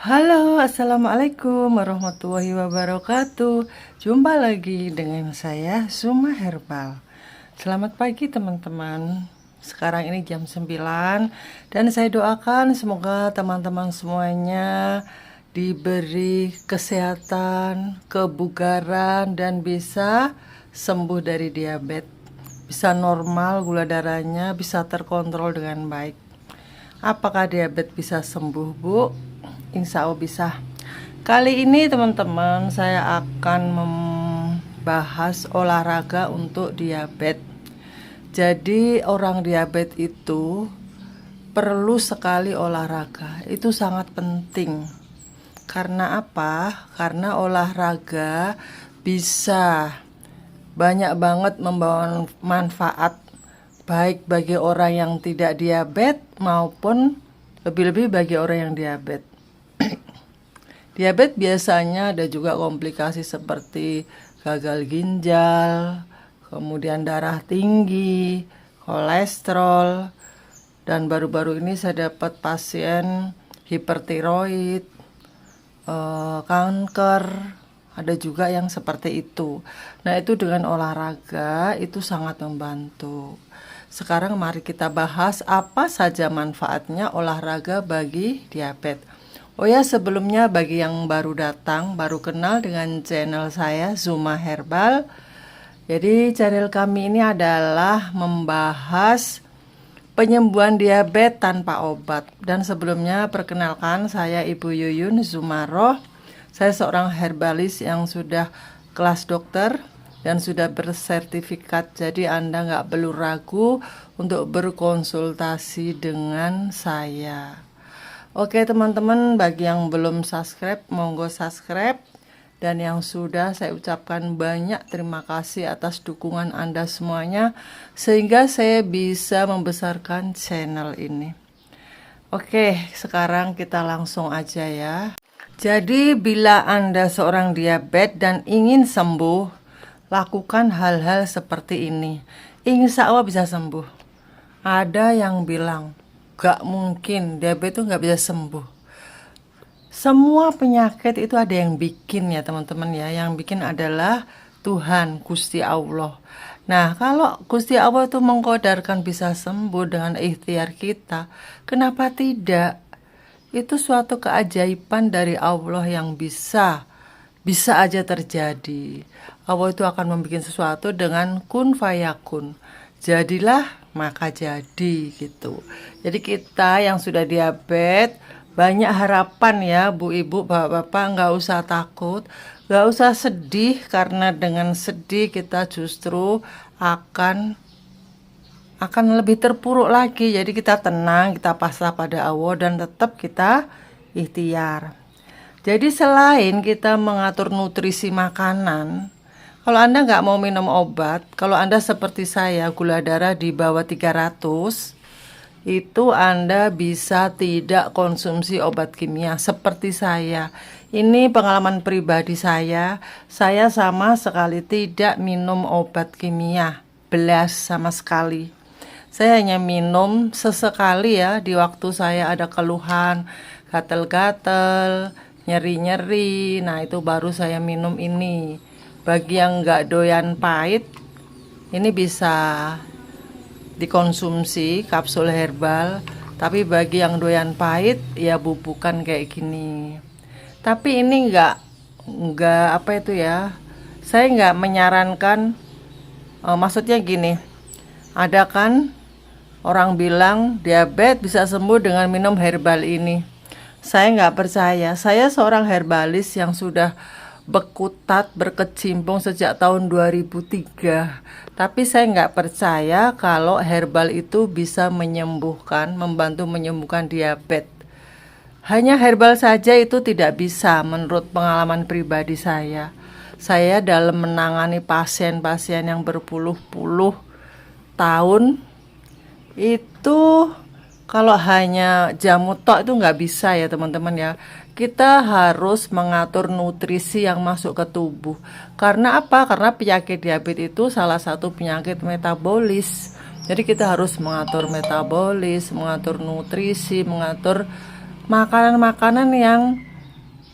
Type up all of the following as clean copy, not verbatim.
Halo, assalamualaikum warahmatullahi wabarakatuh. Jumpa lagi dengan saya Zuma Herbal. Selamat pagi teman-teman. Sekarang ini jam 9 dan saya doakan semoga teman-teman semuanya diberi kesehatan, kebugaran dan bisa sembuh dari diabetes. Bisa normal gula darahnya, bisa terkontrol dengan baik. Apakah diabetes bisa sembuh, Bu? Insya Allah bisa. Kali ini teman-teman saya akan membahas olahraga untuk diabetes. Jadi orang diabetes itu perlu sekali olahraga. Itu sangat penting. Karena apa? Karena olahraga bisa banyak banget membawa manfaat baik bagi orang yang tidak diabetes maupun lebih-lebih bagi orang yang diabetes. Diabetes biasanya ada juga komplikasi seperti gagal ginjal, kemudian darah tinggi, kolesterol, dan baru-baru ini saya dapat pasien hipertiroid, kanker, ada juga yang seperti itu. Nah, itu dengan olahraga itu sangat membantu. Sekarang mari kita bahas apa saja manfaatnya olahraga bagi diabetes. Oh ya, sebelumnya bagi yang baru datang, baru kenal dengan channel saya Zuma Herbal. Jadi channel kami ini adalah membahas penyembuhan diabetes tanpa obat. Dan sebelumnya perkenalkan saya Ibu Yuyun Zumaroh. Saya seorang herbalis yang sudah kelas dokter dan sudah bersertifikat. Jadi Anda nggak perlu ragu untuk berkonsultasi dengan saya. Oke teman-teman, bagi yang belum subscribe, monggo subscribe. Dan yang sudah, saya ucapkan banyak terima kasih atas dukungan Anda semuanya, sehingga saya bisa membesarkan channel ini. Oke, sekarang kita langsung aja ya. Jadi bila Anda seorang diabetes dan ingin sembuh, lakukan hal-hal seperti ini. Insya Allah bisa sembuh. Ada yang bilang, gak mungkin, diabetes itu gak bisa sembuh. Semua penyakit itu ada yang bikin ya teman-teman ya. Yang bikin adalah Tuhan, Gusti Allah. Nah, kalau Gusti Allah itu mengkodarkan bisa sembuh dengan ikhtiar kita, kenapa tidak? Itu suatu keajaiban dari Allah yang bisa aja terjadi. Allah itu akan membuat sesuatu dengan kun fayakun. Jadilah maka jadi gitu. Jadi kita yang sudah diabetes banyak harapan ya Bu Ibu Bapak-bapak, nggak usah takut, nggak usah sedih, karena dengan sedih kita justru akan lebih terpuruk lagi. Jadi kita tenang, kita pasrah pada Allah dan tetap kita ikhtiar. Jadi selain kita mengatur nutrisi makanan, kalau Anda nggak mau minum obat, kalau Anda seperti saya gula darah di bawah 300, itu Anda bisa tidak konsumsi obat kimia seperti saya. Ini pengalaman pribadi saya sama sekali tidak minum obat kimia, belas sama sekali. Saya hanya minum sesekali ya, di waktu saya ada keluhan, gatel-gatel, nyeri-nyeri, nah itu baru saya minum ini. Bagi yang nggak doyan pahit, ini bisa dikonsumsi kapsul herbal. Tapi bagi yang doyan pahit ya bubukan kayak gini. Tapi ini nggak apa itu ya, saya nggak menyarankan. Maksudnya gini, ada kan orang bilang diabetes bisa sembuh dengan minum herbal ini. Saya nggak percaya. Saya seorang herbalis yang sudah berkutat, berkecimpung sejak tahun 2003. Tapi saya nggak percaya kalau herbal itu bisa menyembuhkan, membantu menyembuhkan diabetes. Hanya herbal saja itu tidak bisa menurut pengalaman pribadi saya. Saya dalam menangani pasien-pasien yang berpuluh-puluh tahun, itu kalau hanya jamu tok itu nggak bisa ya teman-teman ya. Kita harus mengatur nutrisi yang masuk ke tubuh. Karena apa? Karena penyakit diabetes itu salah satu penyakit metabolis. Jadi kita harus mengatur metabolis, mengatur nutrisi, mengatur makanan-makanan yang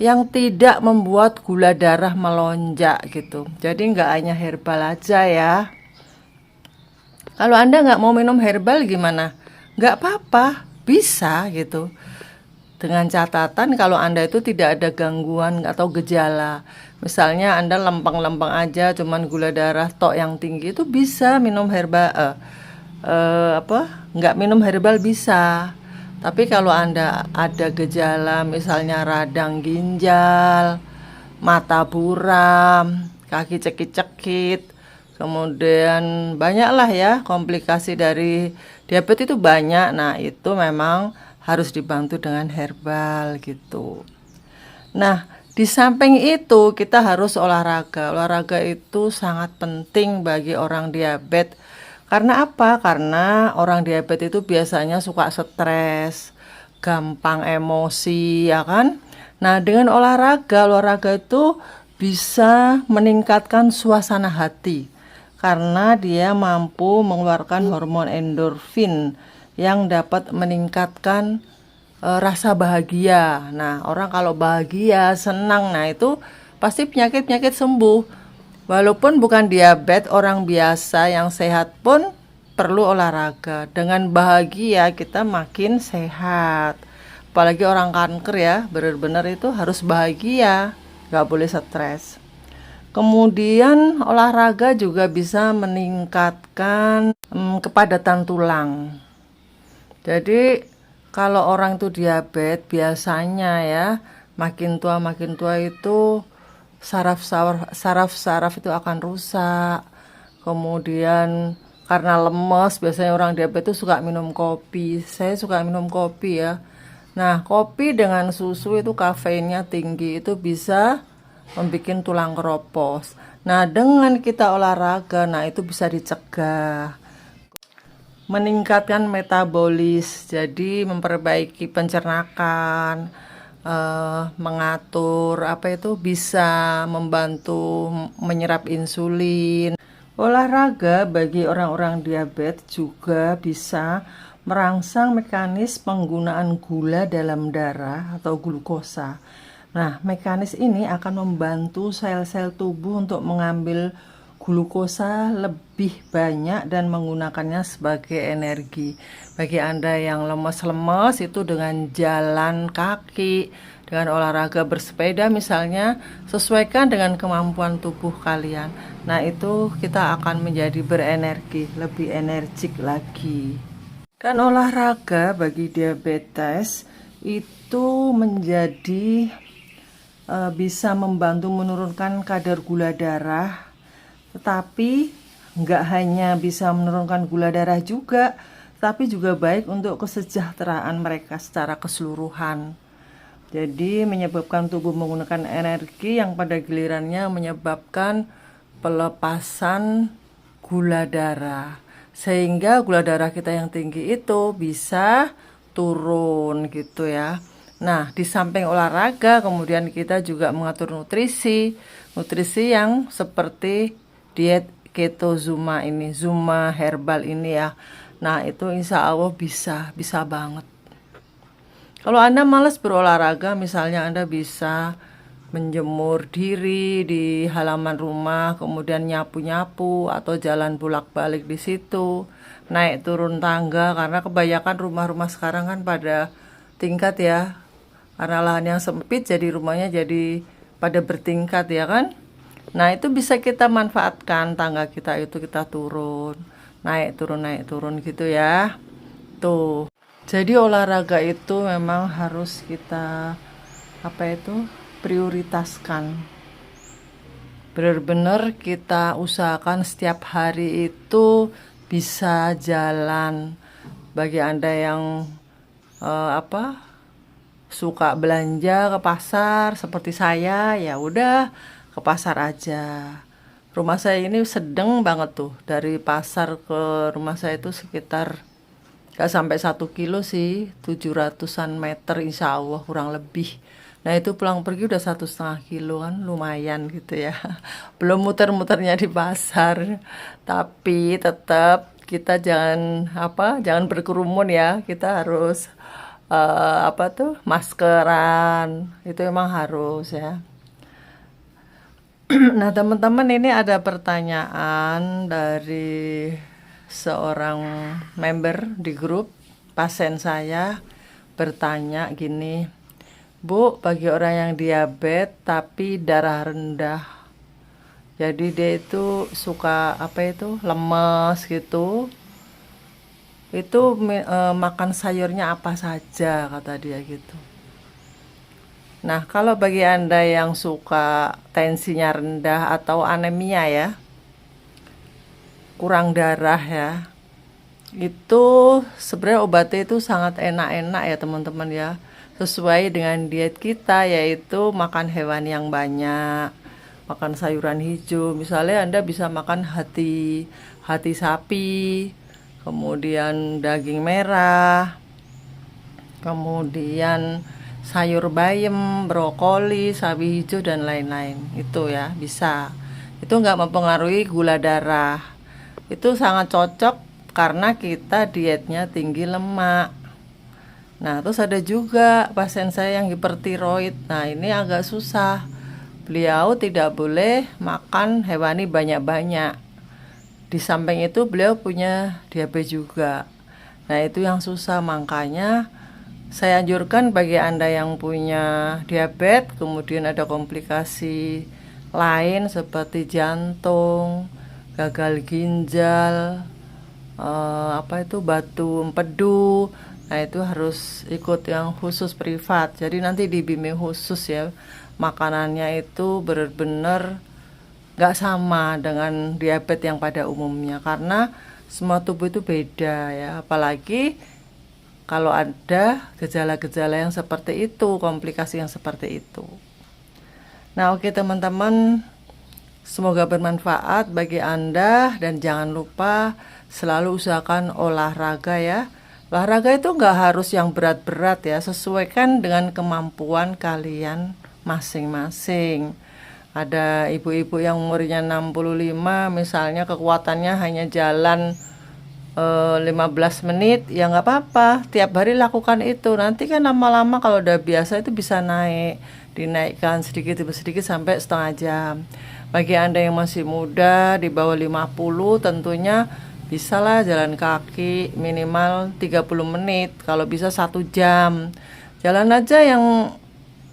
yang tidak membuat gula darah melonjak gitu. Jadi nggak hanya herbal aja ya. Kalau Anda nggak mau minum herbal gimana? Nggak apa-apa, bisa gitu. Dengan catatan kalau Anda itu tidak ada gangguan atau gejala. Misalnya Anda lempeng-lempeng aja, cuman gula darah tok yang tinggi, itu bisa minum herbal. Nggak minum herbal bisa. Tapi kalau Anda ada gejala, misalnya radang ginjal, mata buram, kaki cekit-cekit, kemudian banyaklah ya komplikasi dari diabetes itu banyak. Nah, itu memang harus dibantu dengan herbal gitu. Nah, di samping itu kita harus olahraga. Olahraga itu sangat penting bagi orang diabetes. Karena apa? Karena orang diabetes itu biasanya suka stres, gampang emosi, ya kan? Nah, dengan olahraga itu bisa meningkatkan suasana hati karena dia mampu mengeluarkan hormon endorfin yang dapat meningkatkan rasa bahagia. Nah, orang kalau bahagia, senang, nah itu pasti penyakit-penyakit sembuh. Walaupun bukan diabetes, orang biasa yang sehat pun perlu olahraga. Dengan bahagia kita makin sehat. Apalagi orang kanker ya, benar-benar itu harus bahagia, nggak boleh stres. Kemudian olahraga juga bisa meningkatkan kepadatan tulang. Jadi kalau orang itu diabetes biasanya ya makin tua itu saraf itu akan rusak. Kemudian karena lemes, biasanya orang diabetes suka minum kopi. Saya suka minum kopi ya. Nah, kopi dengan susu itu kafeinnya tinggi, itu bisa membuat tulang keropos. Nah, dengan kita olahraga, nah itu bisa dicegah. Meningkatkan metabolis, jadi memperbaiki pencernaan, mengatur bisa membantu menyerap insulin. Olahraga bagi orang-orang diabetes juga bisa merangsang mekanisme penggunaan gula dalam darah atau glukosa. Nah, mekanisme ini akan membantu sel-sel tubuh untuk mengambil glukosa lebih banyak dan menggunakannya sebagai energi. Bagi Anda yang lemes-lemes itu dengan jalan kaki, dengan olahraga bersepeda misalnya, sesuaikan dengan kemampuan tubuh kalian. Nah, itu kita akan menjadi berenergi, lebih energik lagi. Dan olahraga bagi diabetes itu menjadi bisa membantu menurunkan kadar gula darah, tetapi nggak hanya bisa menurunkan gula darah juga, tapi juga baik untuk kesejahteraan mereka secara keseluruhan. Jadi menyebabkan tubuh menggunakan energi yang pada gilirannya menyebabkan pelepasan gula darah. Sehingga gula darah kita yang tinggi itu bisa turun gitu ya. Nah, di samping olahraga, kemudian kita juga mengatur nutrisi yang seperti diet keto Zuma ini, Zuma herbal ini ya. Nah, itu insya Allah bisa banget. Kalau Anda malas berolahraga, misalnya Anda bisa menjemur diri di halaman rumah, kemudian nyapu-nyapu atau jalan bolak-balik di situ, naik turun tangga, karena kebanyakan rumah-rumah sekarang kan pada tingkat ya. Karena lahan yang sempit jadi rumahnya jadi pada bertingkat ya kan. Nah, itu bisa kita manfaatkan tangga kita itu kita turun, naik turun gitu ya. Tuh. Jadi olahraga itu memang harus kita prioritaskan. Benar-benar kita usahakan setiap hari itu bisa jalan. Bagi Anda yang suka belanja ke pasar seperti saya, ya udah ke pasar aja. Rumah saya ini sedang banget tuh, dari pasar ke rumah saya itu sekitar gak sampai 1 kilo sih, 700-an meter insya Allah kurang lebih. Nah, itu pulang pergi udah 1,5 kilo kan, lumayan gitu ya. Belum muter-muternya di pasar. Tapi tetap kita jangan berkerumun ya. Kita harus apa tuh, maskeran, itu emang harus ya. Nah, teman-teman, ini ada pertanyaan dari seorang member di grup. Pasien saya bertanya gini, Bu, bagi orang yang diabetes tapi darah rendah, jadi dia itu suka apa itu, lemes gitu, itu makan sayurnya apa saja, kata dia gitu. Nah, kalau bagi Anda yang suka tensinya rendah atau anemia ya, kurang darah ya, itu sebenarnya obatnya itu sangat enak-enak ya teman-teman ya. Sesuai dengan diet kita, yaitu makan hewan yang banyak, makan sayuran hijau. Misalnya Anda bisa makan hati sapi, kemudian daging merah, kemudian sayur bayam, brokoli, sawi hijau dan lain-lain. Itu ya, bisa. Itu nggak mempengaruhi gula darah. Itu sangat cocok karena kita dietnya tinggi lemak. Nah, terus ada juga pasien saya yang hipertiroid. Nah, ini agak susah. Beliau tidak boleh makan hewani banyak-banyak. Di samping itu beliau punya diabetes juga. Nah, itu yang susah, makanya saya anjurkan bagi Anda yang punya diabetes, kemudian ada komplikasi lain seperti jantung, gagal ginjal, apa itu, batu empedu. Nah, itu harus ikut yang khusus privat. Jadi nanti dibimbing khusus ya. Makanannya itu benar-benar nggak sama dengan diabetes yang pada umumnya, karena semua tubuh itu beda ya. Apalagi kalau ada gejala-gejala yang seperti itu, komplikasi yang seperti itu. Nah, oke teman-teman, semoga bermanfaat bagi Anda, dan jangan lupa selalu usahakan olahraga ya. Olahraga itu nggak harus yang berat-berat ya, sesuaikan dengan kemampuan kalian masing-masing. Ada ibu-ibu yang umurnya 65, misalnya kekuatannya hanya jalan 15 menit, ya nggak apa-apa, tiap hari lakukan itu. Nanti kan lama-lama kalau udah biasa itu bisa dinaikkan sedikit demi sedikit sampai setengah jam. Bagi Anda yang masih muda di bawah 50, tentunya bisalah jalan kaki minimal 30 menit, kalau bisa 1 jam. Jalan aja yang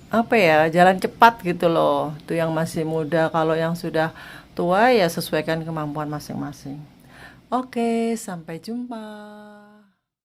apa ya, jalan cepat gitu loh, itu yang masih muda. Kalau yang sudah tua ya sesuaikan kemampuan masing-masing. Oke, sampai jumpa.